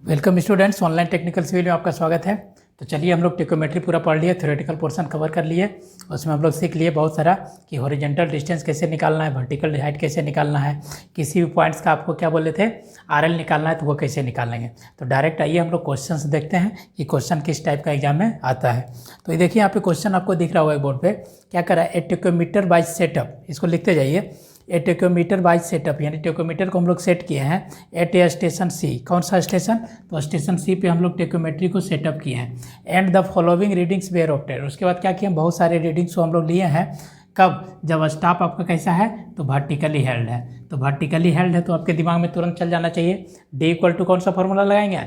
Welcome students, online technical civil में आपका स्वागत है। तो चलिए हम लोग टेकोमेट्री पूरा पढ़ लिए, थ्योरेटिकल पोर्शन कवर कर लिए। उसमें हम लोग सीख लिए बहुत सारा कि हॉरिजॉन्टल डिस्टेंस कैसे निकालना है, वर्टिकल हाइट कैसे निकालना है, किसी भी पॉइंट्स का आपको क्या बोले थे आरएल निकालना है तो वो कैसे निकालेंगे। तो डायरेक्ट आइए हम लोग क्वेश्चंस देखते हैं कि क्वेश्चन किस टाइप का एग्जाम में आता है। तो ये देखिए यहाँ पे क्वेश्चन आपको दिख रहा होगा बोर्ड पे, क्या कर रहा है, ए टेकोमीटर बाय सेटअप, इसको लिखते जाइए। ए टेकोमीटर बाय सेटअप यानी टेकोमीटर को हम लोग सेट किए हैं एट ए स्टेशन सी। कौन सा स्टेशन? तो स्टेशन सी पे हम लोग टेकोमेट्री को सेटअप किए हैं। And the following readings were obtained, उसके बाद क्या किए, बहुत सारे रीडिंग्स को हम लोग लिए हैं। कब? जब स्टाफ आपका कैसा है तो वर्टिकली हेल्ड है। तो वर्टिकली हेल्ड है तो आपके दिमाग में तुरंत चल जाना चाहिए डी इक्वल टू कौन सा फॉर्मूला लगाएंगे,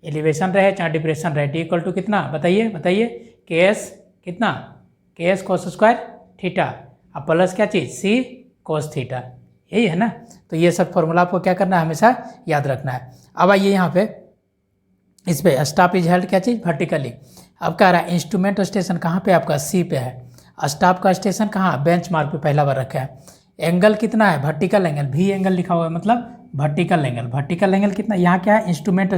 एलिवेशन रहे चाहे डिप्रेशन रहे, डी इक्वल टू कितना बताइए के एस कितना, के एस कोस स्क्वायर थीटा, अब प्लस क्या चीज़ सी कोस थीटा, यही है ना। तो ये सब फॉर्मूला आपको क्या करना है, हमेशा याद रखना है। अब आइए यहाँ पे इस पे स्टाफ इज हेल्ड क्या चीज़ वर्टिकली। अब कह रहा है इंस्ट्रूमेंट स्टेशन कहाँ पे आपका सी पे है, स्टाफ का स्टेशन कहाँ बेंच मार्क पे पहला बार रखा है। एंगल कितना है वर्टिकल एंगल, भी एंगल लिखा हुआ है मतलब वर्टिकल एंगल, वर्टिकल एंगल कितना, यहाँ क्या है इंस्ट्रूमेंट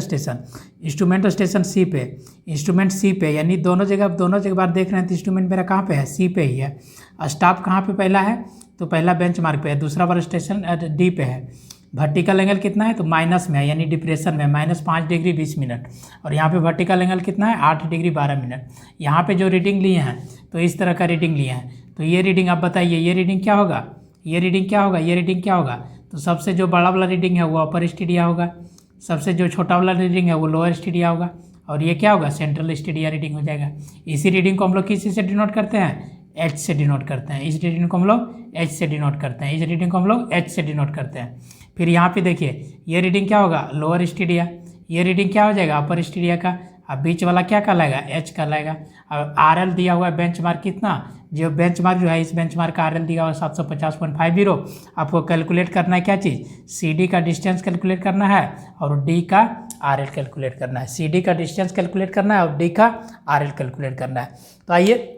स्टेशन सी पे, इंस्ट्रूमेंट सी पे यानी दोनों जगह बार देख रहे हैं तो इंस्ट्रूमेंट मेरा कहाँ पे है सी पे ही है। स्टाफ कहाँ पे पहला है तो पहला बेंच मार्क पे है, दूसरा बार स्टेशन डी पे है। वर्टिकल एंगल कितना है तो माइनस में है यानी डिप्रेशन में, -5 डिग्री 20 मिनट। और यहाँ पे वर्टिकल एंगल कितना है 8 डिग्री 12 मिनट। यहाँ पे जो रीडिंग लिए हैं तो इस तरह का रीडिंग लिए हैं। तो ये रीडिंग आप बताइए, ये रीडिंग क्या होगा, ये रीडिंग क्या होगा, ये रीडिंग क्या होगा। तो सबसे जो बड़ा वाला रीडिंग है वो अपर स्टीडिया होगा, सबसे जो छोटा वाला रीडिंग है वो लोअर स्टीडिया होगा, और ये क्या होगा सेंट्रल स्टीडिया रीडिंग हो जाएगा। इसी रीडिंग को हम लोग किसी से डिनोट करते हैं, एच से डिनोट करते हैं। इस रीडिंग को हम लोग एच से डिनोट करते हैं, इस रीडिंग को हम लोग एच से डिनोट करते हैं। फिर यहाँ पे देखिए ये रीडिंग क्या होगा लोअर स्टीडिया, ये रीडिंग क्या हो जाएगा अपर स्टीडिया का। अब बीच वाला क्या कहलाएगा एच कहलाएगा। अब आर एल दिया हुआ है बेंच मार्क कितना, जो बेंच मार्क जो है इस बेंच मार्क का आर एल दिया हुआ है 750.50। आपको कैलकुलेट करना है क्या चीज़, सी डी का डिस्टेंस कैलकुलेट करना है और डी का आर एल कैलकुलेट करना है। सी डी का डिस्टेंस कैलकुलेट करना है और डी का आर एल कैलकुलेट करना है। तो आइए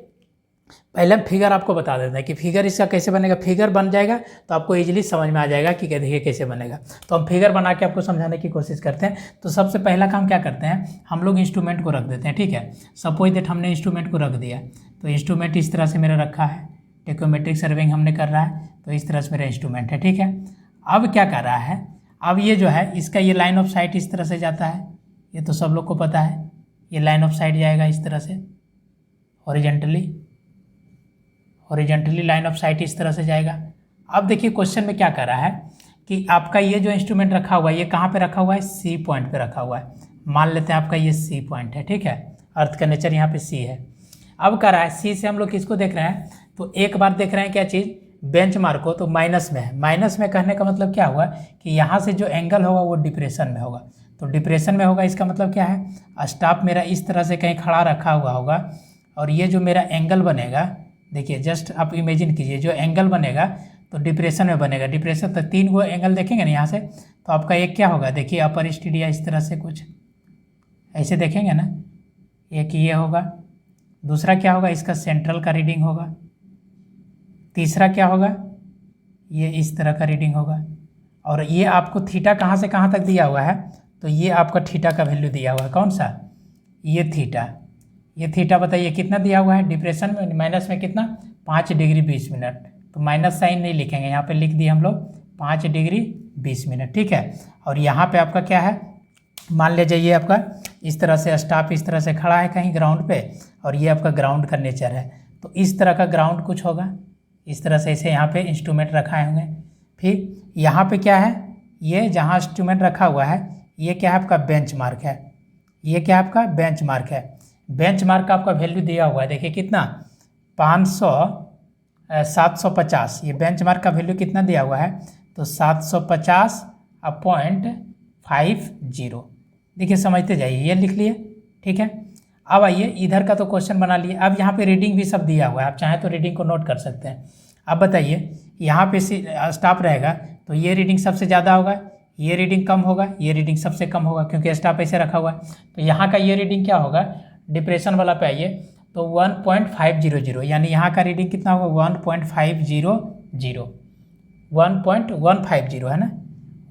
पहले हम फिगर आपको बता देते हैं कि फिगर इसका कैसे बनेगा। फिगर बन जाएगा तो आपको इजीली समझ में आ जाएगा कि देखिए कैसे बनेगा। तो हम फिगर बना के आपको समझाने की कोशिश करते हैं। तो सबसे पहला काम क्या करते हैं, हम लोग इंस्ट्रूमेंट को रख देते हैं, ठीक है। सपोज दैट हमने इंस्ट्रूमेंट को रख दिया, तो इंस्ट्रूमेंट इस तरह से मेरा रखा है, टेकोमेट्रिक सर्वेइंग हमने कर रहा है, तो इस तरह से मेरा इंस्ट्रूमेंट है, ठीक है। अब क्या कर रहा है, अब ये जो है इसका ये लाइन ऑफ साइट इस तरह से जाता है, ये तो सब लोग को पता है, ये लाइन ऑफ साइट जाएगा इस तरह से हॉरिजॉन्टली लाइन ऑफ साइट इस तरह से जाएगा। अब देखिए क्वेश्चन में क्या कर रहा है कि आपका ये जो इंस्ट्रूमेंट रखा हुआ है ये कहाँ पे रखा हुआ है, सी पॉइंट पे रखा हुआ है। मान लेते हैं आपका ये सी पॉइंट है, ठीक है, अर्थ का नेचर यहाँ पे सी है। अब कर रहा है सी से हम लोग किसको देख रहे हैं, तो एक बार देख रहे हैं क्या चीज़ बेंच मार्क को, तो माइनस में है। माइनस में कहने का मतलब क्या हुआ कि यहाँ से जो एंगल होगा वो डिप्रेशन में होगा। तो डिप्रेशन में होगा इसका मतलब क्या है, स्टाफ मेरा इस तरह से कहीं खड़ा रखा हुआ होगा और ये जो मेरा एंगल बनेगा, देखिए जस्ट आप इमेजिन कीजिए जो एंगल बनेगा तो डिप्रेशन में बनेगा। डिप्रेशन तो 3 गो एंगल देखेंगे ना यहाँ से, तो आपका एक क्या होगा, देखिए अपर स्टीडिया इस तरह से कुछ ऐसे देखेंगे ना, एक ये होगा, दूसरा क्या होगा इसका सेंट्रल का रीडिंग होगा, तीसरा क्या होगा ये इस तरह का रीडिंग होगा, और ये आपको थीटा कहाँ से कहाँ तक दिया हुआ है, तो ये आपका थीटा का वैल्यू दिया हुआ है, कौन सा ये थीटा। ये थीटा बताइए कितना दिया हुआ है डिप्रेशन में, माइनस में कितना 5 डिग्री 20 मिनट। तो माइनस साइन नहीं लिखेंगे, यहाँ पे लिख दिए हम लोग 5 डिग्री 20 मिनट, ठीक है। और यहाँ पे आपका क्या है, मान लीजिए ये आपका इस तरह से स्टाफ इस तरह से खड़ा है कहीं ग्राउंड पे, और ये आपका ग्राउंड का नेचर है, तो इस तरह का ग्राउंड कुछ होगा, इस तरह से इसे यहाँ पे इंस्ट्रूमेंट रखाए होंगे। फिर यहाँ पे क्या है, ये जहाँ इंस्ट्रूमेंट रखा हुआ है ये क्या है आपका बेंच मार्क है, ये क्या है आपका बेंच मार्क है। बेंच मार्क का आपका वैल्यू दिया हुआ है, देखिए कितना 750, ये बेंच मार्क का वैल्यू कितना दिया हुआ है, तो 750.50। देखिए समझते जाइए, ये लिख लिए, ठीक है। अब आइए इधर का तो क्वेश्चन बना लिए, अब यहाँ पे रीडिंग भी सब दिया हुआ है, आप चाहें तो रीडिंग को नोट कर सकते हैं। अब बताइए यहाँ पे स्टाफ रहेगा तो ये रीडिंग सबसे ज़्यादा होगा, ये रीडिंग कम होगा, ये रीडिंग सबसे कम होगा क्योंकि स्टाफ ऐसे रखा हुआ है। तो यहाँ का ये रीडिंग क्या होगा, डिप्रेशन वाला पे आइए तो 1.500, यानी यहाँ का रीडिंग कितना होगा 1.500 है ना,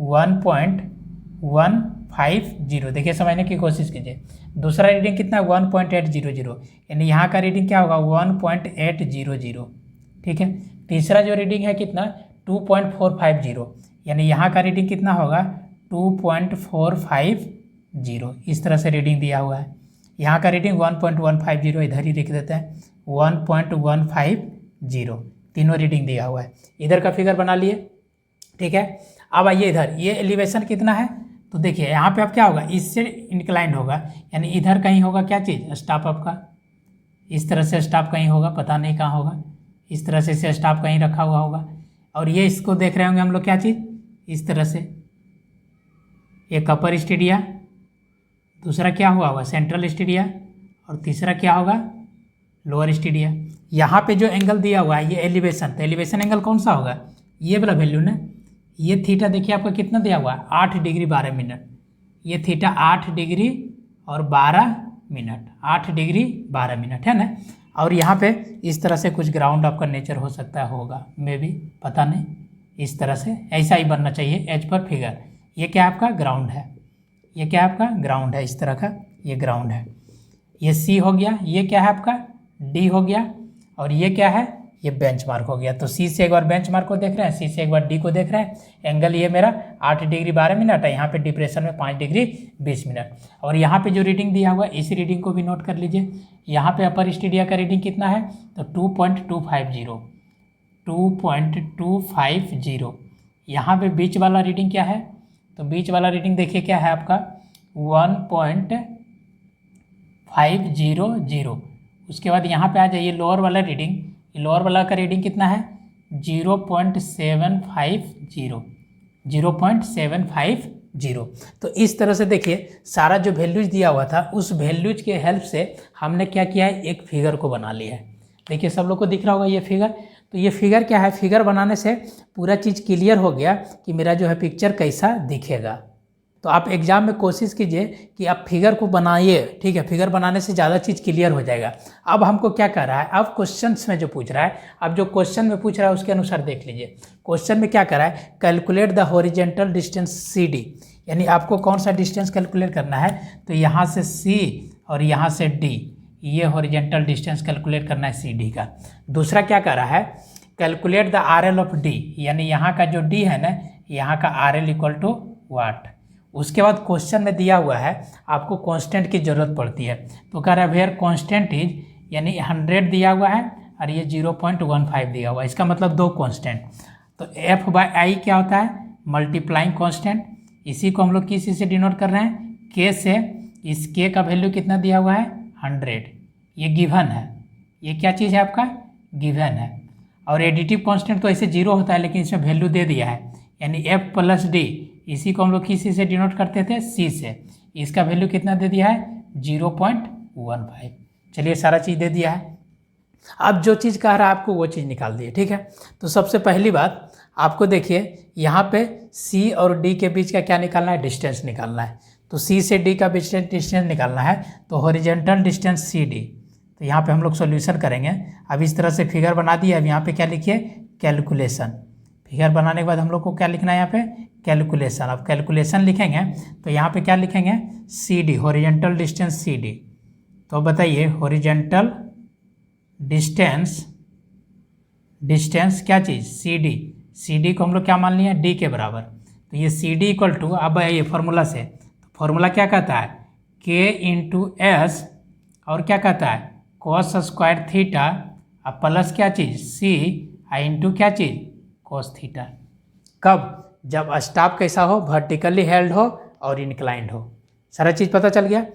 1.1 2.50, देखिए समझने की कोशिश कीजिए। दूसरा रीडिंग कितना है 1.800, यानी यहाँ का रीडिंग क्या होगा 1.800, ठीक है। तीसरा जो रीडिंग है कितना 2.450, यानी यहाँ का रीडिंग कितना होगा 2.450, इस तरह से रीडिंग दिया हुआ है। यहाँ का रीडिंग 1.150 इधर ही लिख देते हैं 1.150, तीनों रीडिंग दिया हुआ है। इधर का फिगर बना लिए, ठीक है। अब आइए इधर, ये एलिवेशन कितना है तो देखिए यहाँ पे अब क्या होगा, इससे इंक्लाइंड होगा, यानी इधर कहीं होगा क्या चीज़ स्टॉप आपका, इस तरह से स्टॉप कहीं होगा, पता नहीं कहाँ होगा, इस तरह से इसे स्टॉप कहीं रखा हुआ होगा। और ये इसको देख रहे होंगे हम लोग क्या चीज़, इस तरह से एक अपर स्टीडिया, दूसरा क्या हुआ होगा सेंट्रल स्टीडिया, और तीसरा क्या होगा लोअर स्टीडिया। यहाँ पे जो एंगल दिया हुआ है ये एलिवेशन, तो एलिवेशन एंगल कौन सा होगा, ये वाला वैल्यू ना, ये थीटा देखिए आपका कितना दिया हुआ है 8 डिग्री 12 मिनट, ये थीटा 8 डिग्री और 12 मिनट, 8 डिग्री 12 मिनट है ना। और यहाँ पे इस तरह से कुछ ग्राउंड आपका नेचर हो सकता है, होगा मे भी, पता नहीं, इस तरह से ऐसा ही बनना चाहिए एज पर फिगर। ये क्या आपका ग्राउंड है, ये क्या आपका ग्राउंड है, इस तरह का ये ग्राउंड है। ये सी हो गया, ये क्या है आपका डी हो गया, और ये क्या है ये बेंचमार्क हो गया। तो सी से एक बार बेंचमार्क को देख रहे हैं, सी से एक बार डी को देख रहे हैं। एंगल ये मेरा 8 डिग्री 12 मिनट है, यहाँ पे डिप्रेशन में 5 डिग्री 20 मिनट। और यहाँ पे जो रीडिंग दिया हुआ है इस रीडिंग को भी नोट कर लीजिए। यहाँ पे अपर स्टीडिया का रीडिंग कितना है तो 2.250, यहाँ पे बीच वाला रीडिंग क्या है तो बीच वाला रीडिंग देखिए क्या है आपका 1.500। उसके बाद यहाँ पे आ जाइए लोअर वाला रीडिंग, लोअर वाला का रीडिंग कितना है 0.750। तो इस तरह से देखिए सारा जो वैल्यूज दिया हुआ था उस वैल्यूज के हेल्प से हमने क्या किया है एक फिगर को बना लिया है। देखिए सब लोग को दिख रहा होगा ये फिगर। तो ये फिगर क्या है, फिगर बनाने से पूरा चीज़ क्लियर हो गया कि मेरा जो है पिक्चर कैसा दिखेगा। तो आप एग्जाम में कोशिश कीजिए कि आप फिगर को बनाइए, ठीक है। फिगर बनाने से ज़्यादा चीज़ क्लियर हो जाएगा। अब हमको क्या कर रहा है, अब क्वेश्चंस में जो पूछ रहा है, अब जो क्वेश्चन में पूछ रहा है उसके अनुसार देख लीजिए। क्वेश्चन में क्या कर रहा है, calculate the horizontal distance CD, यानी आपको कौन सा डिस्टेंस कैलकुलेट करना है तो यहाँ से C और यहाँ से D, ये हॉरिजेंटल डिस्टेंस कैलकुलेट करना है CD का। दूसरा क्या कर रहा है, calculate the RL of D, यानी यहाँ का जो D है ना, यहाँ का RL इक्वल टू वाट। उसके बाद क्वेश्चन में दिया हुआ है आपको कांस्टेंट की ज़रूरत पड़ती है, तो कह रहा है वेयर कांस्टेंट इज, यानी 100 दिया हुआ है और ये 0.15 दिया हुआ है, इसका मतलब दो कांस्टेंट। तो F/I क्या होता है मल्टीप्लाइंग कांस्टेंट, इसी को हम लोग किसी से डिनोट कर रहे हैं K से। इस K का वैल्यू कितना दिया हुआ है 100, ये गिवन है, ये क्या चीज़ है आपका गिवन है। और एडिटिव कांस्टेंट तो ऐसे 0 होता है लेकिन इसमें वैल्यू दे दिया है, यानी F+D, इसी को हम लोग किसी से डिनोट करते थे C से, इसका वैल्यू कितना दे दिया है 0.15। चलिए सारा चीज़ दे दिया है। अब जो चीज़ कह रहा है आपको वो चीज़ निकाल दिए, ठीक है। तो सबसे पहली बात आपको देखिए यहाँ पे C और D के बीच का क्या निकालना है, डिस्टेंस निकालना है। तो C से D का डिस्टेंस निकालना है, तो हॉरिजेंटल डिस्टेंस CD। तो यहाँ पे हम लोग सॉल्यूशन करेंगे। अब इस तरह से फिगर बना दिया। अब यहाँ पे क्या लिखिए कैलकुलेशन। फिगर बनाने के बाद हम लोग को क्या लिखना है यहाँ पे कैलकुलेशन। अब कैलकुलेशन लिखेंगे तो यहाँ पे क्या लिखेंगे CD, हॉरिजेंटल डिस्टेंस CD। तो बताइए हॉरिजेंटल डिस्टेंस क्या चीज़ CD को हम लोग क्या मान लिया D के बराबर। तो ये CD इक्वल टू, अब ये फार्मूला से, तो फार्मूला क्या कहता है K इंटू S और क्या कहता है cos स्क्वायर थीटा अब प्लस क्या चीज़ C इंटू क्या चीज़ cos थीटा। कब, जब स्टॉप कैसा हो, वर्टिकली हेल्ड हो और इंक्लाइंड हो। सारा चीज़ पता चल गया।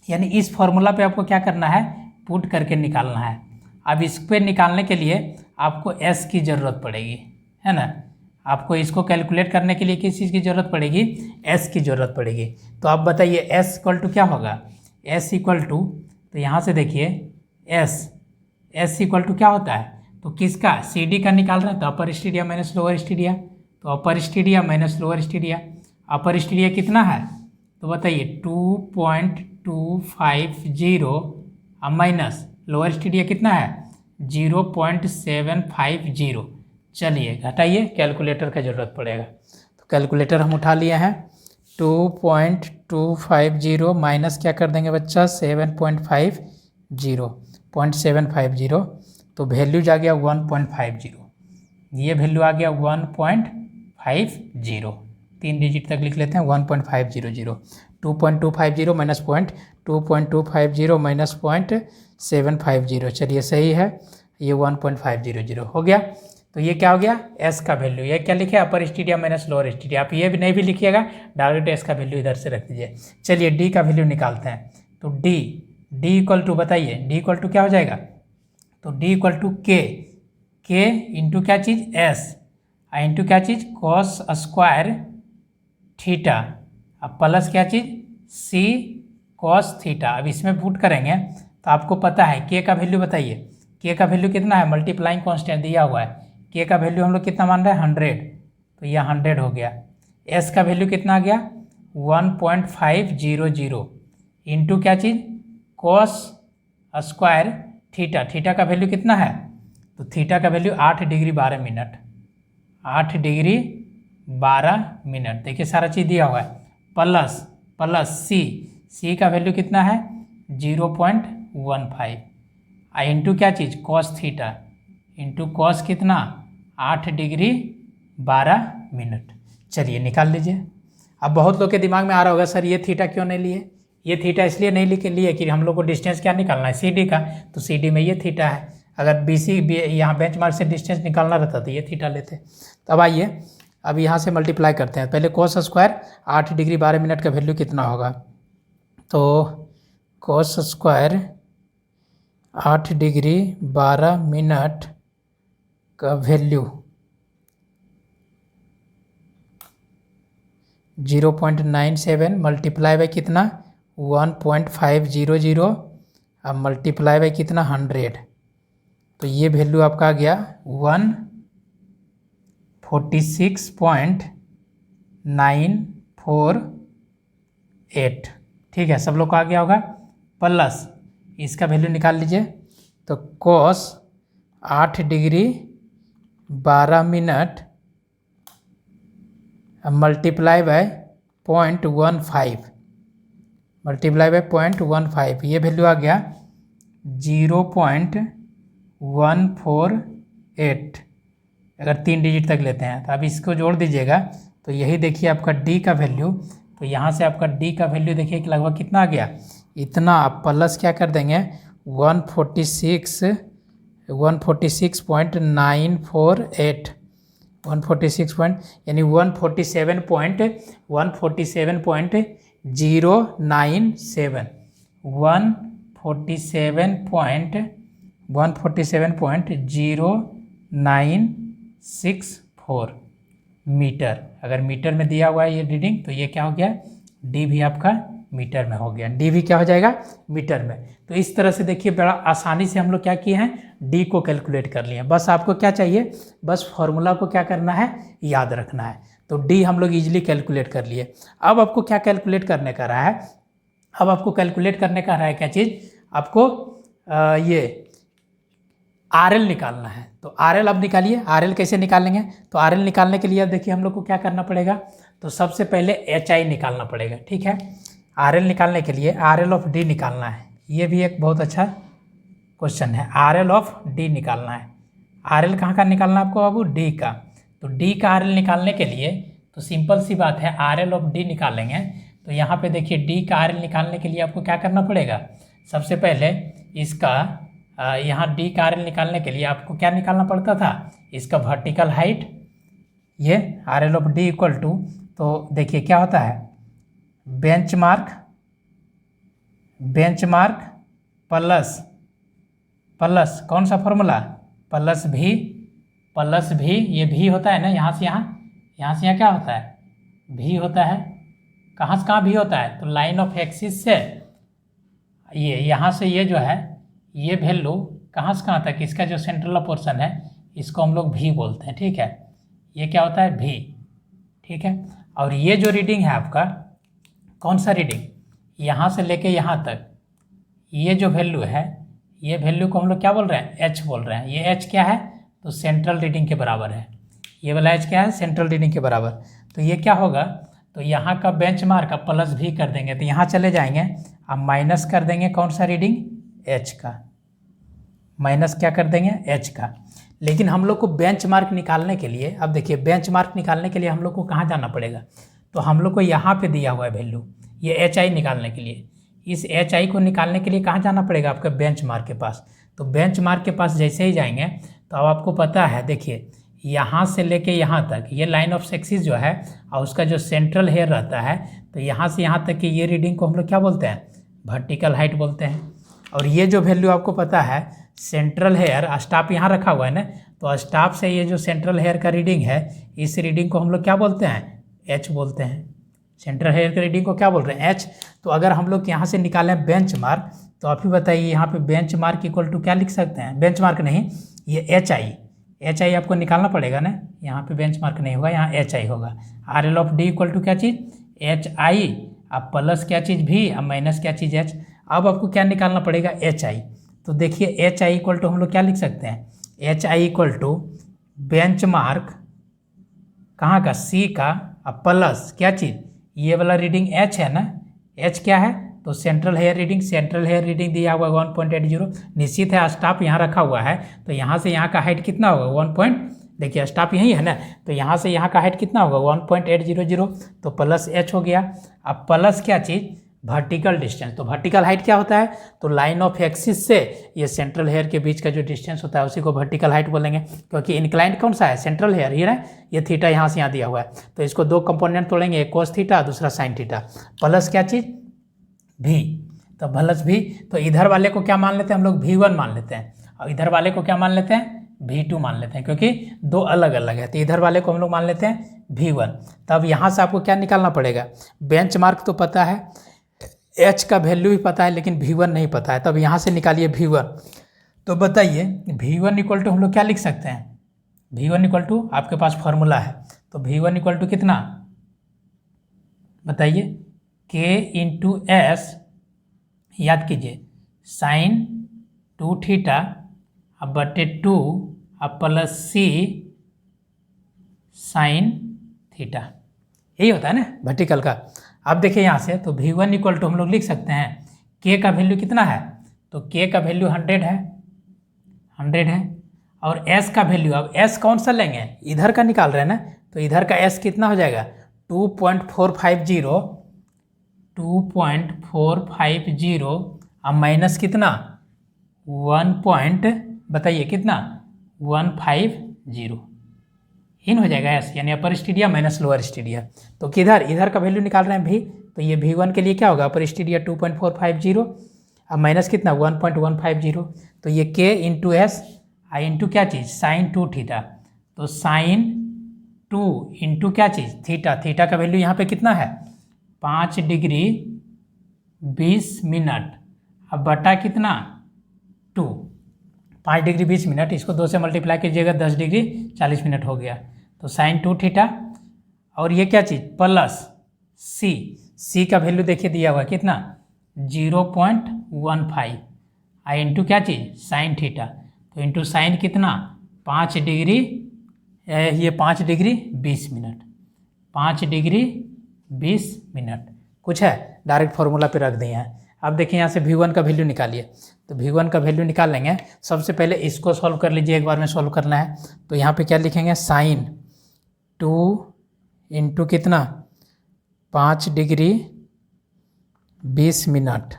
यानी इस फॉर्मूला पे आपको क्या करना है पुट करके निकालना है। अब इस पे निकालने के लिए आपको S की ज़रूरत पड़ेगी, है ना। आपको इसको कैलकुलेट करने के लिए किस चीज़ की ज़रूरत पड़ेगी, S की ज़रूरत पड़ेगी। तो आप बताइए S इक्वल टू क्या होगा, S इक्वल टू, तो यहाँ से देखिए S इक्वल टू क्या होता है तो किसका CD का निकाल रहे हैं, तो अपर स्टीडिया माइनस लोअर स्टीडिया। तो अपर स्टीडिया माइनस लोअर स्टीडिया, अपर स्टीडिया कितना है तो बताइए 2.250 अब माइनस लोअर स्टीडिया कितना है 0.750। चलिए घटाइए, कैलकुलेटर का ज़रूरत पड़ेगा। तो कैलकुलेटर हम उठा लिए हैं 2.250 माइनस क्या कर देंगे बच्चा 7.50 0.750 तो वैल्यू जा गया 1.50। ये वैल्यू आ गया 1.50, 3 डिजिट तक लिख लेते हैं 1.500। 2.250 माइनस 2.250 माइनस 0.750, चलिए सही है, ये 1.500 हो गया। तो ये क्या हो गया एस का वैल्यू, ये क्या लिखे अपर स्टेडियम माइनस लोअर स्टेडियम, आप ये भी नहीं भी लिखिएगा, डायरेक्ट एस का वैल्यू इधर से रख दीजिए। चलिए डी का वैल्यू निकालते हैं, तो डी इक्वल टू बताइए, डी इक्वल टू क्या हो जाएगा, तो डी इक्वल टू के इंटू क्या चीज़ एस इंटू क्या चीज़ कॉस स्क्वायर थीटा, अब प्लस क्या चीज़ सी कॉस थीटा। अब इसमें पुट करेंगे तो आपको पता है के का वैल्यू बताइए, के का वैल्यू कितना है, मल्टीप्लाइंग कांस्टेंट दिया हुआ है, के का वैल्यू हम लोग कितना मान रहे हैं 100, तो यह 100 हो गया। एस का वैल्यू कितना आ गया 1.500 इंटू क्या चीज़ कॉस स्क्वायर थीटा, थीटा का वैल्यू कितना है, तो थीटा का value 8 degree 12 minute, 8 degree 12 minute, देखिए सारा चीज़ दिया हुआ है, प्लस सी का वैल्यू कितना है 0.15 इंटू क्या चीज़ कॉस थीटा इंटू कॉस कितना 8 डिग्री 12 मिनट। चलिए निकाल लीजिए। अब बहुत लोग के दिमाग में आ रहा होगा सर ये थीटा क्यों नहीं लिए, ये थीटा इसलिए नहीं लिख लिए कि हम लोग को डिस्टेंस क्या निकालना है सी डी का, तो सी डी में ये थीटा है, अगर बी सी यहाँ बेंचमार्क से डिस्टेंस निकालना रहता तो ये थीटा लेते। तब आइए अब यहाँ से मल्टीप्लाई करते हैं, पहले कॉस स्क्वायर 8 डिग्री 12 मिनट का वैल्यू कितना होगा, तो कॉस स्क्वायर 8 डिग्री 12 मिनट का वैल्यू 0.97 मल्टीप्लाई बाई कितना 1.500 अब मल्टीप्लाई बाई कितना 100, तो ये वैल्यू आपका आ गया 146.948। ठीक है, सब लोग को आ गया होगा। प्लस इसका वैल्यू निकाल लीजिए, तो cos 8 degree 12 minute multiply by 0.15 multiply by 0.15, ये वैल्यू आ गया 0.148। अगर 3 डिजिट तक लेते हैं तो अब इसको जोड़ दीजिएगा, तो यही देखिए आपका डी का वैल्यू, तो यहाँ से आपका डी का वैल्यू देखिए कि लगभग कितना आ गया, इतना। आप प्लस क्या कर देंगे 146.948 146 पॉइंट यानी 147.097 147.0964 मीटर। अगर मीटर में दिया हुआ है ये रीडिंग, तो ये क्या हो गया डी भी आपका मीटर में हो गया, डी भी क्या हो जाएगा मीटर में। तो इस तरह से देखिए बड़ा आसानी से हम लोग क्या किए हैं डी को कैलकुलेट कर लिए। बस आपको क्या चाहिए, बस फॉर्मूला को क्या करना है याद रखना है। तो डी हम लोग इजीली कैलकुलेट कर लिए। अब आपको क्या कैलकुलेट करने का रहा है, अब आपको कैलकुलेट करने का रहा है क्या चीज़, आपको ये आर एल निकालना है। तो आर एल अब निकालिए। आर एल कैसे निकालेंगे, तो आर एल निकालने के लिए अब देखिए हम लोग को क्या करना पड़ेगा, तो सबसे पहले एच आई निकालना पड़ेगा। ठीक है, आर एल निकालने के लिए आर एल ऑफ डी निकालना है। ये भी एक बहुत अच्छा क्वेश्चन है, आर एल ऑफ डी निकालना है। आर एल कहाँ का निकालना है आपको बाबू, डी का। तो डी का आर एल निकालने के लिए तो सिंपल सी बात है, आर एल ऑफ डी निकालेंगे। तो यहाँ पे देखिए डी का आर एल निकालने के लिए आपको क्या करना पड़ेगा, सबसे पहले इसका यहाँ डी का आर एल निकालने के लिए आपको क्या निकालना पड़ता था, इसका वर्टिकल हाइट, ये R L of D equal to, तो देखिए क्या होता है बेंचमार्क प्लस कौन सा फॉर्मूला, प्लस भी, ये भी होता है ना, यहाँ से यहाँ क्या होता है भी होता है, कहाँ से कहाँ भी होता है, तो लाइन ऑफ एक्सिस से ये यहाँ से ये जो है ये वैल्यू कहाँ से कहाँ तक, इसका जो सेंट्रल पोर्शन है इसको हम लोग भी बोलते हैं। ठीक है, ये क्या होता है भी। ठीक है, और ये जो रीडिंग है आपका कौन सा रीडिंग, यहाँ से लेके यहाँ तक ये जो वैल्यू है, ये वैल्यू को हम लोग क्या बोल रहे हैं एच बोल रहे हैं। ये एच क्या है, तो सेंट्रल रीडिंग के बराबर है। ये वाला एच क्या है, सेंट्रल रीडिंग के बराबर। तो ये क्या होगा, तो यहाँ का बेंचमार्क अब प्लस भी कर देंगे, तो यहाँ चले जाएंगे, अब माइनस कर देंगे कौन सा रीडिंग, एच का, माइनस क्या कर देंगे, एच का। लेकिन हम लोग को बेंचमार्क निकालने के लिए, अब देखिए बेंचमार्क निकालने के लिए हम लोग को कहाँ जाना पड़ेगा, तो हम लोग को यहाँ पे दिया हुआ है वैल्यू, ये एच आई निकालने के लिए, इस एच आई को निकालने के लिए कहाँ जाना पड़ेगा, आपका बेंचमार्क के पास। तो बेंचमार्क के पास जैसे ही जाएंगे तो अब आपको पता है, देखिए यहाँ से लेके यहाँ तक ये लाइन ऑफ एक्सिस जो है और उसका जो सेंट्रल हेयर रहता है, तो यहाँ से यहाँ तक की ये रीडिंग को हम लोग क्या बोलते हैं, वर्टिकल हाइट बोलते हैं। और ये जो वैल्यू आपको पता है, सेंट्रल हेयर स्टाफ यहाँ रखा हुआ है ना, तो स्टाफ से ये जो सेंट्रल हेयर का रीडिंग है, इस रीडिंग को हम लोग क्या बोलते हैं, एच बोलते हैं। सेंट्रल हेयर के रीडिंग को क्या बोल रहे हैं, एच। तो अगर हम लोग यहाँ से निकालें बेंचमार्क, तो आप ही बताइए यहाँ पे बेंचमार्क इक्वल टू क्या लिख सकते हैं, बेंचमार्क नहीं, ये एच आई, एच आई आपको निकालना पड़ेगा ना, यहाँ पे बेंचमार्क नहीं होगा, यहाँ एच आई होगा। R L of D equal to क्या चीज़, एच आई, अब प्लस क्या चीज़ भी, अब माइनस क्या चीज़ एच। अब आपको क्या निकालना पड़ेगा, एच आई। तो देखिए एच आई इक्वल टू हम लोग क्या लिख सकते हैं, H I equal to benchmark कहाँ का, सी का, अब प्लस क्या चीज़, ये वाला रीडिंग एच है ना, एच क्या है, तो central hair reading, central hair reading दिया हुआ 1.80, निश्चित है स्टाफ यहाँ रखा हुआ है, तो यहाँ से यहाँ का हाइट कितना होगा 1 देखिए स्टाफ यही है ना, तो यहाँ से यहाँ का हाइट कितना होगा 1.800, तो प्लस एच हो गया। अब प्लस क्या चीज़, वर्टिकल डिस्टेंस। तो वर्टिकल हाइट क्या होता है, तो लाइन ऑफ एक्सिस से ये सेंट्रल हेयर के बीच का जो डिस्टेंस होता है उसी को वर्टिकल हाइट बोलेंगे, क्योंकि इंक्लाइंड कौन सा है, सेंट्रल हेयर ही है, ये थीटा यहाँ से यहाँ दिया हुआ है, तो इसको दो कंपोनेंट तोड़ेंगे, एक कोस थीटा दूसरा साइन थीटा, प्लस क्या चीज़ भी, तो प्लस भी। तो इधर वाले को क्या मान लेते हैं हम लोग, V1 मान लेते हैं, और इधर वाले को क्या मान लेते हैं, V2 मान लेते हैं, क्योंकि दो अलग अलग है। तो इधर वाले को हम लोग मान लेते हैं V1। तब यहाँ से आपको क्या निकालना पड़ेगा, बेंचमार्क तो पता है, एच का वैल्यू भी पता है, लेकिन V1 नहीं पता है, तब यहाँ से निकालिए V1। तो बताइए V1 इक्वल टू हम लोग क्या लिख सकते हैं, V1 इक्वल टू आपके पास फॉर्मूला है, तो V1 इक्वल टू कितना बताइए, K इंटू एस, याद कीजिए साइन 2 थीटा अब बटे 2 अब प्लस सी साइन थीटा, यही होता है ना वर्टिकल का। अब देखिए यहाँ से, तो V1 इक्वल टू हम लोग लिख सकते हैं, K का वैल्यू कितना है, तो K का वैल्यू 100 है, 100 है, और S का वैल्यू, अब S कौन सा लेंगे, इधर का निकाल रहे हैं ना, तो इधर का S कितना हो जाएगा 2.450, 2.450, अब माइनस कितना 1 बताइए कितना 150 इन हो जाएगा एस, यानी अपर स्टीडिया माइनस लोअर स्टीडिया। तो किधर, इधर का वैल्यू निकाल रहे हैं भी, तो ये V1 के लिए क्या होगा, अपर स्टीडिया 2.450, अब माइनस कितना 1.150, तो ये K into S I into क्या चीज़ साइन 2 थीटा, तो साइन 2 इंटू क्या चीज़ थीटा, थीटा का वैल्यू यहाँ पे कितना है 5 डिग्री 20 मिनट, अब बटा कितना 2, 5 डिग्री 20 मिनट, इसको 2 से मल्टीप्लाई कीजिएगा 10 डिग्री 40 मिनट हो गया, तो साइन 2 थीटा, और ये क्या चीज़ प्लस सी, सी का वैल्यू देखिए दिया हुआ कितना 0.15 आई इंटू क्या चीज़ साइन थीटा, तो इंटू साइन कितना 5 डिग्री, ये 5 डिग्री 20 मिनट, 5 डिग्री 20 मिनट, कुछ है डायरेक्ट फार्मूला पे रख दिए हैं। अब देखिए यहाँ से V1 का वैल्यू निकालिए, तो V1 का वैल्यू निकाल लेंगे। सबसे पहले इसको सॉल्व कर लीजिए, एक बार में सॉल्व करना है, तो यहाँ पे क्या लिखेंगे साइन 2 इंटू कितना 5 डिग्री 20 मिनट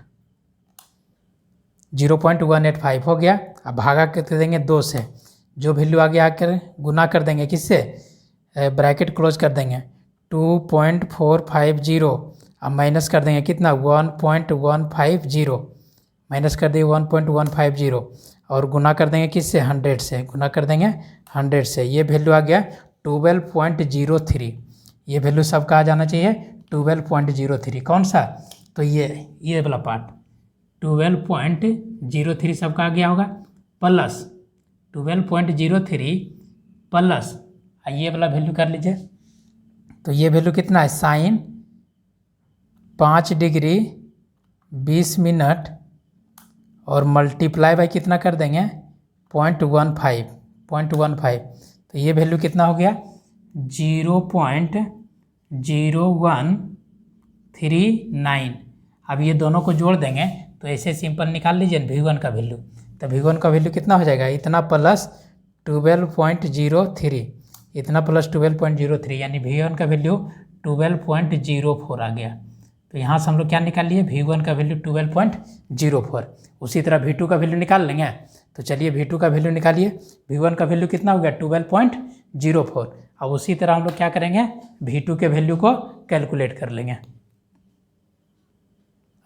0.185 हो गया। अब भागा कर देंगे 2 से, जो वैल्यू आगे आकर गुना कर देंगे किससे, ब्रैकेट क्लोज कर देंगे 2.450, अब माइनस कर देंगे कितना 1.150, माइनस कर देंगे 1.150 और गुना कर देंगे किससे 100 से, गुना कर देंगे 100 से, ये वैल्यू आ गया 12.03, ये वैल्यू सबका आ जाना चाहिए 12.03, कौन सा, तो ये वाला पार्ट 12.03 सबका आ गया होगा, प्लस 12.03 प्लस ये वाला वैल्यू कर लीजिए, तो ये वैल्यू कितना है साइन 5 डिग्री 20 मिनट और मल्टीप्लाई बाई कितना कर देंगे 0.15, तो ये वैल्यू कितना हो गया 0.05 0.0139। अब ये दोनों को जोड़ देंगे तो ऐसे सिंपल निकाल लीजिए V1 का वैल्यू। तो V1 का वैल्यू कितना हो जाएगा, इतना प्लस 12.03, इतना प्लस 12.03, यानी V1 का वैल्यू 12.04 आ गया। तो यहाँ से हम लोग क्या निकाल लिए, V1 का वैल्यू 12.04। उसी तरह V2 का वैल्यू निकाल लेंगे। तो चलिए V2 का वैल्यू निकालिए। V1 का वैल्यू कितना हो गया, 12.04। अब उसी तरह हम लोग क्या करेंगे, V2 के वैल्यू को कैलकुलेट कर लेंगे।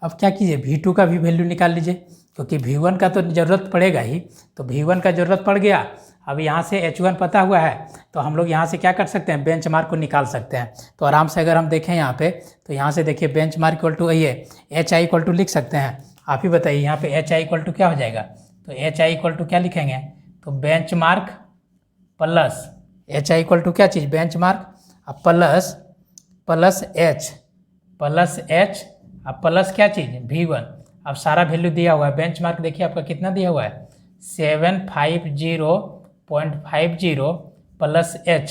अब क्या कीजिए, V2 का भी वैल्यू निकाल लीजिए, क्योंकि V1 का तो ज़रूरत पड़ेगा ही। तो V1 का ज़रूरत पड़ गया। अब यहाँ से H1 पता हुआ है, तो हम लोग यहाँ से क्या कर सकते हैं, बेंचमार्क को निकाल सकते हैं। तो आराम से अगर हम देखें यहाँ पे, तो यहाँ से देखिए बेंचमार्क इक्वल टू ये HI इक्वल टू लिख सकते हैं। आप ही बताइए यहाँ पे HI इक्वल टू क्या हो जाएगा। तो HI इक्वल टू क्या लिखेंगे, तो benchmark plus HI equal to क्या चीज़, बेंचमार्क, अब प्लस H अब प्लस क्या चीज़, V1। अब सारा वैल्यू दिया हुआ है। बेंचमार्क देखिए आपका कितना दिया हुआ है, 750.50 प्लस H।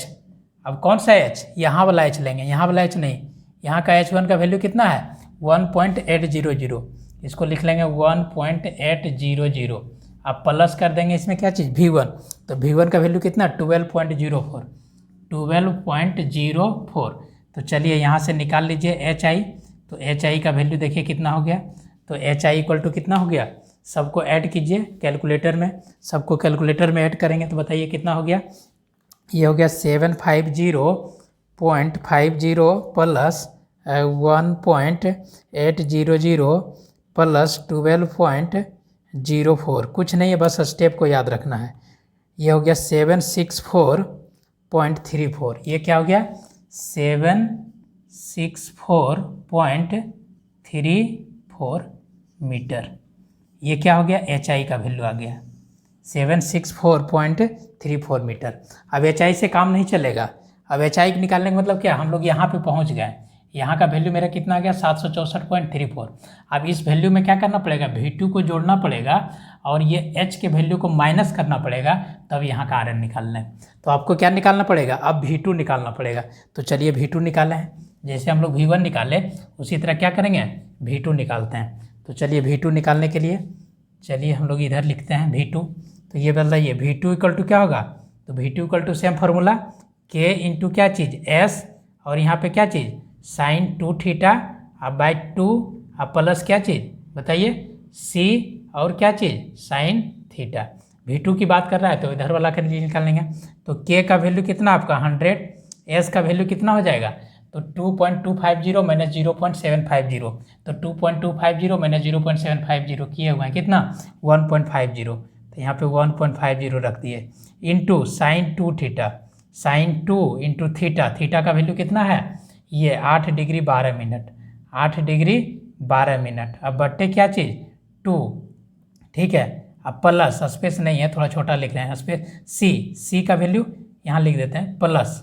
अब कौन सा H, यहाँ वाला H लेंगे, यहाँ वाला H नहीं। यहाँ का H1 का वैल्यू कितना है, 1.800। इसको लिख लेंगे 1.800। अब प्लस कर देंगे इसमें क्या चीज़, V1। तो V1 का वैल्यू कितना, 12.04। तो चलिए यहाँ से निकाल लीजिए HI। तो HI का वैल्यू देखिए कितना हो गया। तो HI इक्वल टू कितना हो गया, सबको ऐड कीजिए कैलकुलेटर में, सबको कैलकुलेटर में ऐड करेंगे तो बताइए कितना हो गया। ये हो गया 750.50 प्लस 1.800 प्लस 12.04। कुछ नहीं है, बस स्टेप को याद रखना है। ये हो गया 764.34। ये क्या हो गया, 764.34 मीटर। ये क्या हो गया, HI का वैल्यू आ गया 764.34 मीटर। अब HI से काम नहीं चलेगा। अब HI निकालने का मतलब क्या, हम लोग यहाँ पे पहुँच गए। यहाँ का वैल्यू मेरा कितना आ गया, 764.34। अब इस वैल्यू में क्या करना पड़ेगा, V2 को जोड़ना पड़ेगा और ये H के वैल्यू को माइनस करना पड़ेगा, तब यहाँ का RN निकालना है। तो आपको क्या निकालना पड़ेगा, अब V2 निकालना पड़ेगा। तो चलिए V2 निकाले हैं। जैसे हम लोग V1 निकाले उसी तरह क्या करेंगे, V2 निकालते हैं। तो चलिए V2 निकालने के लिए चलिए हम लोग इधर लिखते हैं V2। तो ये बताइए V2 इक्वल टू क्या होगा, तो V2 equal to same formula K into क्या चीज़ S, और यहाँ पे क्या चीज़ sin 2 थीटा अब बाई 2 अब प्लस क्या चीज़ बताइए C और क्या चीज़ sin थीटा। V2 की बात कर रहा है तो इधर वाला के लिए निकाल लेंगे। तो K का वैल्यू कितना आपका 100, S का वैल्यू कितना हो जाएगा, तो 2.250 माइनस 0.750। तो 2.250 माइनस 0.750 किए हुए हैं कितना 1.50। तो यहाँ पे 1.50 रख दिए into sine 2 theta, sine 2 into theta, theta का वैल्यू कितना है ये 8 डिग्री 12 मिनट, 8 डिग्री 12 मिनट। अब बट्टे क्या चीज़ 2, ठीक है। अब प्लस स्पेस नहीं है, थोड़ा छोटा लिख रहे हैं स्पेस सी का वैल्यू यहाँ लिख देते हैं प्लस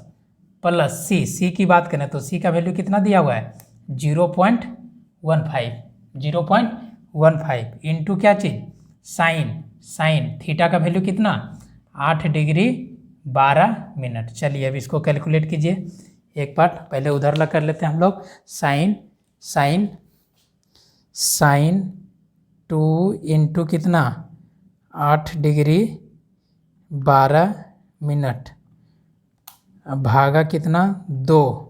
सी की बात करें तो सी का वैल्यू कितना दिया हुआ है 0.15 इंटू क्या चीज़ साइन थीटा का वैल्यू कितना 8 डिग्री 12 मिनट। चलिए अब इसको कैलकुलेट कीजिए। एक पार्ट पहले उधर ला कर लेते हैं हम लोग। साइन 2 इंटू कितना 8 डिग्री 12 मिनट भागा कितना 2,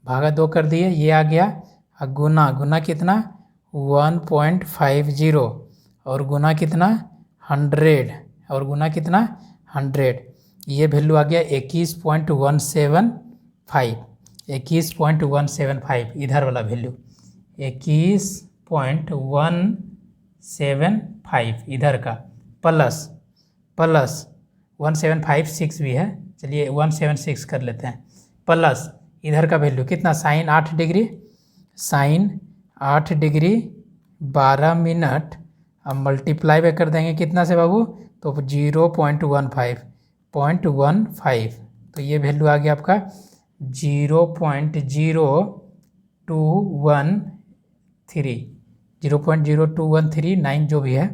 भागा 2 कर दिए, ये आ गया। गुना कितना 1.50 और गुना कितना 100 और गुना कितना 100, ये वैल्यू आ गया 21.175 इधर वाला वैल्यू 21.175 इधर का प्लस 1756 भी है, चलिए 176 कर लेते हैं, प्लस इधर का वैल्यू कितना साइन 8 डिग्री 12 मिनट। अब मल्टीप्लाई में कर देंगे कितना से बाबू, तो 0.15 तो ये वैल्यू आ गया आपका 0.0213 जो भी है,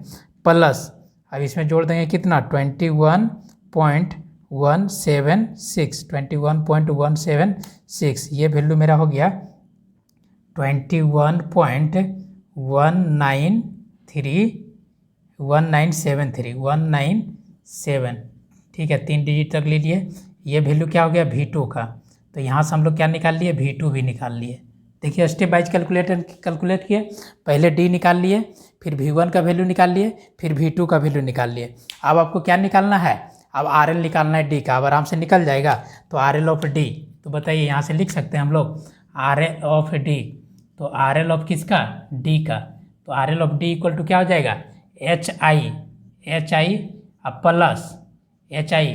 प्लस अब इसमें जोड़ देंगे कितना 21.1 21.176 ये वैल्यू मेरा हो गया 19.1973 ठीक है, 3 डिजिट तक ले लिए। ये वैल्यू क्या हो गया V2 का, तो यहाँ से हम लोग क्या निकाल लिए V2 भी निकाल लिए। देखिए स्टेप वाइज कैलकुलेट किए, पहले D निकाल लिए, फिर V1 का वैल्यू निकाल लिए, फिर V2 का वैल्यू निकाल लिए। अब आपको क्या निकालना है, अब RL निकालना है D का। अब आराम से निकल जाएगा। तो RL ऑफ D, तो बताइए यहाँ से लिख सकते हैं हम लोग RL ऑफ D, तो RL ऑफ किसका, D का। तो RL of D equal to क्या हो जाएगा, HI प्लस HI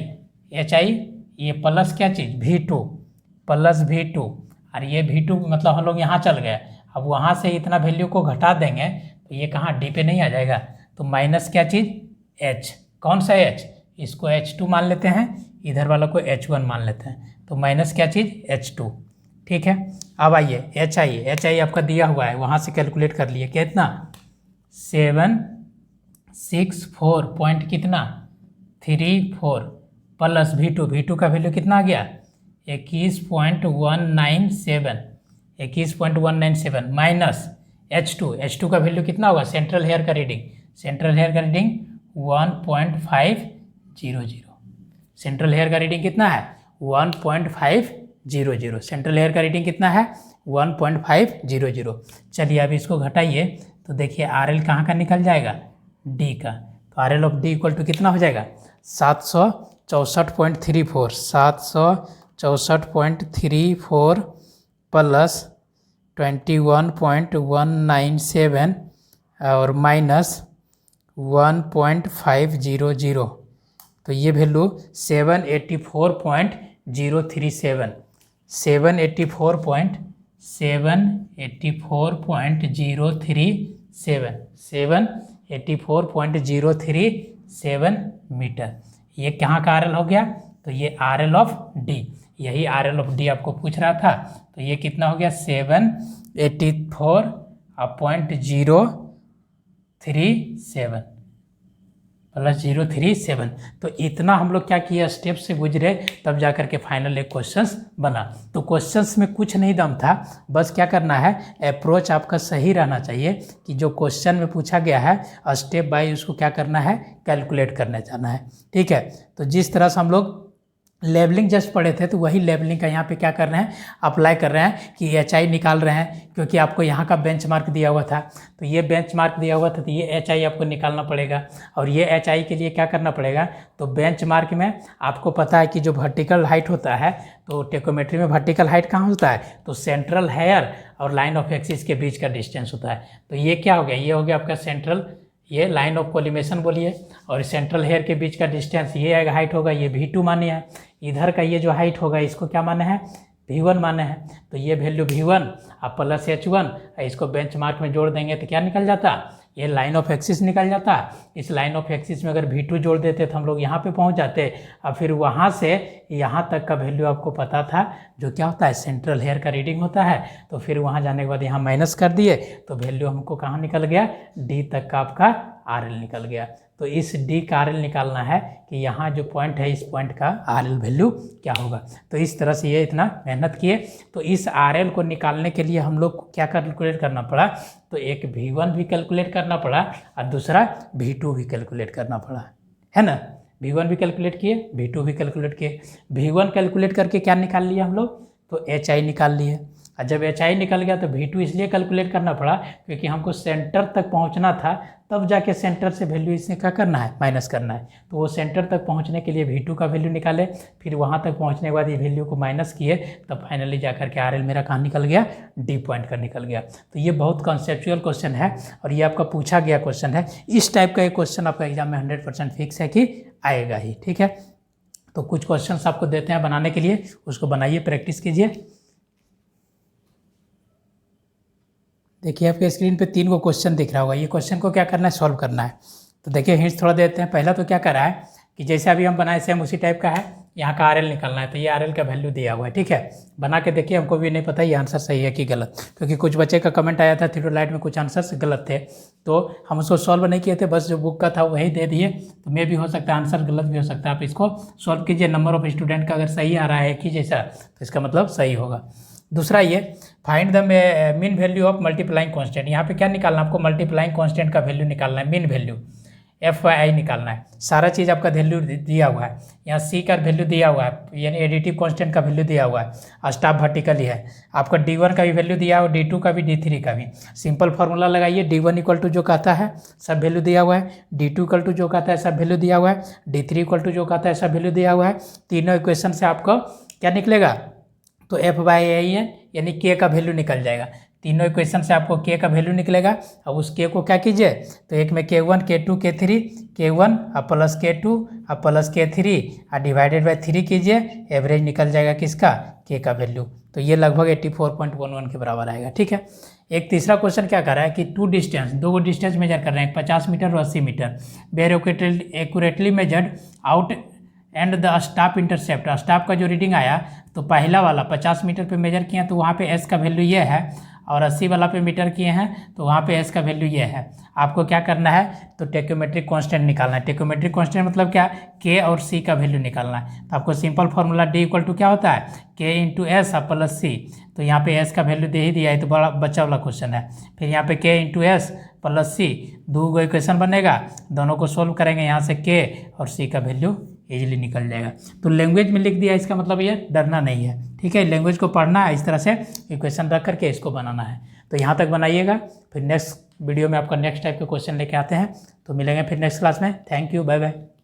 ये प्लस क्या चीज़ V2 प्लस V2, और ये V2 मतलब हम लोग यहाँ चल गए। अब वहाँ से इतना वैल्यू को घटा देंगे तो ये कहाँ D पे नहीं आ जाएगा, तो माइनस क्या चीज़ H, कौन सा H, इसको H2 मान लेते हैं, इधर वाला को H1 मान लेते हैं, तो माइनस क्या चीज़ H2। ठीक है, अब आइए HI आपका दिया हुआ है, वहाँ से कैलकुलेट कर लिए कितना 764 पॉइंट कितना 34 प्लस V2 का वैल्यू कितना आ गया 21.197 माइनस H2 का वैल्यू कितना होगा, सेंट्रल हेयर का रीडिंग 1.500, सेंट्रल हेयर का रीडिंग कितना है 1.500, सेंट्रल हेयर का रीडिंग कितना है 1.500। चलिए अब इसको घटाइए, तो देखिए RL कहाँ का निकल जाएगा D का, तो RL of D equal to कितना हो जाएगा 764.34 प्लस 21.197 और माइनस 1.500, तो ये वैल्यू 784.037 मीटर। ये कहाँ का RL हो गया, तो ये RL ऑफ D, यही RL ऑफ D आपको पूछ रहा था। तो ये कितना हो गया 784.037 प्लस 037। तो इतना हम लोग क्या किया, स्टेप से गुजरे, तब जा कर के फाइनल एक क्वेश्चंस बना। तो क्वेश्चंस में कुछ नहीं दम था, बस क्या करना है, अप्रोच आपका सही रहना चाहिए कि जो क्वेश्चन में पूछा गया है स्टेप बाय उसको क्या करना है, कैलकुलेट करने जाना है। ठीक है, तो जिस तरह से हम लोग लेवलिंग जस्ट पढ़े थे, तो वही लेवलिंग का यहाँ पे क्या कर रहे हैं, अप्लाई कर रहे हैं कि HI निकाल रहे हैं, क्योंकि आपको यहाँ का बेंचमार्क दिया हुआ था। तो ये बेंचमार्क दिया हुआ था, तो ये HI आपको निकालना पड़ेगा। और ये HI के लिए क्या करना पड़ेगा, तो बेंचमार्क में आपको पता है कि जो वर्टिकल हाइट होता है, तो टेकोमेट्री में वर्टिकल हाइट कहाँ होता है, तो सेंट्रल हेयर और लाइन ऑफ एक्सिस के बीच का डिस्टेंस होता है। तो ये क्या हो गया, ये हो गया आपका सेंट्रल, ये लाइन ऑफ कोलिमेशन बोलिए, और सेंट्रल हेयर के बीच का डिस्टेंस ये हाइट होगा, ये V2 माने है। इधर का ये जो हाइट होगा इसको क्या माने हैं, V1 माने हैं। तो ये वैल्यू V1 अब प्लस H1, इसको बेंचमार्क में जोड़ देंगे तो क्या निकल जाता, ये लाइन ऑफ एक्सिस निकल जाता। इस लाइन ऑफ एक्सिस में अगर V2 जोड़ देते तो हम लोग यहाँ पे पहुँच जाते। अब फिर वहाँ से यहाँ तक का वैल्यू आपको पता था, जो क्या होता है सेंट्रल हेयर का रीडिंग होता है। तो फिर वहाँ जाने के बाद यहाँ माइनस कर दिए, तो वैल्यू हमको कहाँ निकल गया, D तक का आपका RL निकल गया। तो इस D का RL निकालना है कि यहाँ जो पॉइंट है, इस पॉइंट का RL वैल्यू क्या होगा। तो इस तरह से ये इतना मेहनत किए। तो इस RL को निकालने के लिए हम लोग को क्या कैलकुलेट करना पड़ा, तो एक V1 भी कैलकुलेट करना पड़ा और दूसरा V2 भी कैलकुलेट करना पड़ा, है ना। V1 भी कैलकुलेट किए, V2 भी कैलकुलेट किए। V1 कैलकुलेट करके क्या निकाल लिया हम लोग, तो HI निकाल लिए। और जब HI निकल गया तो V2 इसलिए कैलकुलेट करना पड़ा क्योंकि हमको सेंटर तक पहुंचना था, तब जाके सेंटर से वैल्यू इससे क्या करना है, माइनस करना है। तो वो सेंटर तक पहुंचने के लिए V2 का वैल्यू निकाले, फिर वहां तक पहुंचने के बाद ये वैल्यू को माइनस किए, तब फाइनली जाकर के RL मेरा कहाँ निकल गया, D पॉइंट का निकल गया। तो ये बहुत कॉन्सेप्चुअल क्वेश्चन है और ये आपका पूछा गया क्वेश्चन है। इस टाइप का एक क्वेश्चन आपका एग्जाम में 100% फिक्स है कि आएगा ही। ठीक है, तो कुछ क्वेश्चन आपको देते हैं बनाने के लिए, उसको बनाइए, प्रैक्टिस कीजिए। देखिए आपके स्क्रीन पे 3 क्वेश्चन दिख रहा होगा। ये क्वेश्चन को क्या करना है, सॉल्व करना है। तो देखिए हिंट्स थोड़ा देते हैं। पहला तो क्या कर रहा है कि जैसे अभी हम बनाए सेम उसी टाइप का है। यहाँ का RL निकालना है, तो ये RL का वैल्यू दिया हुआ है। ठीक है, बना के देखिए, हमको भी नहीं पता ये आंसर सही है कि गलत, क्योंकि कुछ बच्चे का कमेंट आया था थियोडोलाइट में कुछ आंसर्स गलत थे, तो हम उसको सॉल्व नहीं किए थे, बस जो बुक का था वही दे दिए। तो मे भी हो सकता है आंसर गलत भी हो सकता है, आप इसको सॉल्व कीजिए। नंबर ऑफ स्टूडेंट का अगर सही आ रहा है एक ही जैसा, तो इसका मतलब सही होगा। दूसरा ये find the mean value of multiplying constant. यहाँ पे क्या निकालना है आपको, मल्टीप्लाइंग कांस्टेंट का वैल्यू निकालना है, मीन वैल्यू FI निकालना है। सारा चीज़ आपका वैल्यू दिया हुआ है, यहाँ C का वैल्यू दिया हुआ है, यानी एडिटिव कांस्टेंट का वैल्यू दिया हुआ है, स्टाफ वर्टिकली है, आपका D1 का भी वैल्यू दिया हुआ, D2 का भी, D3 का भी। सिंपल फार्मूला लगाइए, D1 इक्वल टू जो कहता है सब वैल्यू दिया हुआ है, D2 इक्वल टू जो कहता है सब वैल्यू दिया हुआ है, D3 इक्वल टू जो कहता है सब वैल्यू दिया हुआ है। तीनों इक्वेशन से आपको क्या निकलेगा, तो F/A यानी K का वैल्यू निकल जाएगा। तीनों इक्वेशन से आपको K का वैल्यू निकलेगा। अब उस K को क्या कीजिए, तो एक में K1 K2 K3, K1 अब प्लस K2 अब प्लस K3 और डिवाइडेड बाय 3 कीजिए, एवरेज निकल जाएगा किसका, K का वैल्यू। तो ये लगभग 84.11 के बराबर आएगा। ठीक है, एक तीसरा क्वेश्चन क्या कर रहा है कि दो डिस्टेंस मेजर कर रहे हैं, 50 मीटर और 80 metre. Where accurately measured out and the staff intercept. Staff का जो रीडिंग आया, तो पहला वाला 50 मीटर पे मेजर किए हैं, तो वहाँ पे S का वैल्यू ये है, और 80 वाला पे मीटर किए हैं, तो वहाँ पे S का वैल्यू ये है। आपको क्या करना है, तो टेक्योमेट्रिक कांस्टेंट निकालना है। टेक्योमेट्रिक कांस्टेंट मतलब क्या, K और C का वैल्यू निकालना है। तो आपको simple formula D equal to क्या होता है, K into S plus C। तो यहाँ पे S का वैल्यू दे ही दिया है, तो बड़ा बच्चा वाला क्वेश्चन है। फिर यहाँ पे K into S plus C, दो इक्वेशन बनेगा, दोनों को सोल्व करेंगे, यहाँ से K और C का वैल्यू इजीली निकल जाएगा। तो लैंग्वेज में लिख दिया, इसका मतलब ये डरना नहीं है। ठीक है, लैंग्वेज को पढ़ना है, इस तरह से इक्वेशन रख करके इसको बनाना है। तो यहाँ तक बनाइएगा, फिर नेक्स्ट वीडियो में आपका नेक्स्ट टाइप के क्वेश्चन लेके आते हैं। तो मिलेंगे फिर नेक्स्ट क्लास में। Thank you, bye bye.